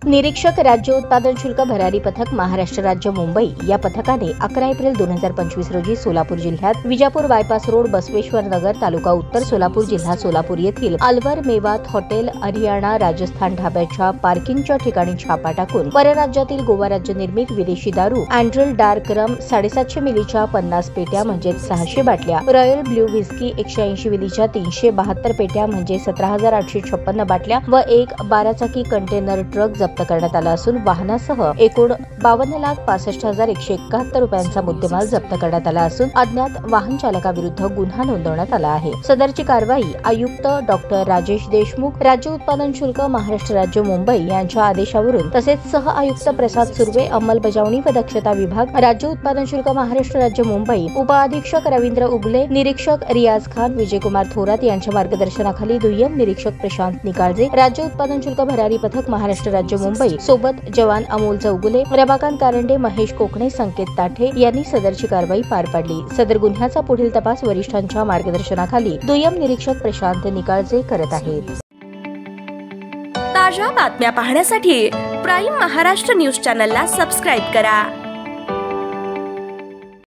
निरीक्षक राज्य उत्पादन शुल्क भरारी पथक महाराष्ट्र राज्य मुंबई या पथकाने 11 एप्रिल 2025 रोजी सोलापूर जिल्ह्यात विजापूर बायपास रोड बसवेश्वर नगर तालुका उत्तर सोलापूर जिल्हा सोलापूर येथील अलवर मेवात हॉटेल हरियाणा राजस्थान ढाब्याच्या पार्किंगच्या ठिकाणी छापा टाकून परराज्यातील गोवा राज्य निर्मित विदेशी दारू अँड्रल डार्क रम 750 मिलीच्या 50 पेट्या म्हणजे 600 बाटल्या, रॉयल ब्ल्यू व्हिस्की 180 मिलीच्या 372 पेट्या म्हणजे 17,856 बाटल्या व एक 12 चाकी कंटेनर ट्रक जप्त करण्यात आला असून वाहनासह एकूण 52,65,171 रुपयांचा मुद्देमाल जप्त करण्यात आला असून अज्ञात वाहन चालकाविरुद्ध गुन्हा नोंदवण्यात आला आहे। सदरची कारवाई आयुक्त डॉक्टर राजेश देशमुख राज्य उत्पादन शुल्क महाराष्ट्र राज्य मुंबई यांच्या आदेशावरून तसेच सह आयुक्त प्रसाद सुर्वे अंमलबजावणी व दक्षता विभाग राज्य उत्पादन शुल्क महाराष्ट्र राज्य मुंबई उपअधीक्षक रवींद्र उगले निरीक्षक रियाज खान विजयकुमार थोरात यांच्या मार्गदर्शनाखाली दुय्यम निरीक्षक प्रशांत निकाळजे राज्य उत्पादन शुल्क भरारी पथक महाराष्ट्र राज्य मुंबई सोबत जवान अमोल चौगुले रमाकांत कारंडे महेश कोकणे संकेत ताठे यांनी सदरची कारवाई पार पाडली। सदर गुन्ह्याचा पुढील तपास वरिष्ठांच्या मार्गदर्शनाखाली दुय्यम निरीक्षक प्रशांत निकाळजे करत आहेत। ताज्या बातम्या पाहण्यासाठी प्राईम महाराष्ट्र न्यूज चॅनलला सबस्क्राईब करा।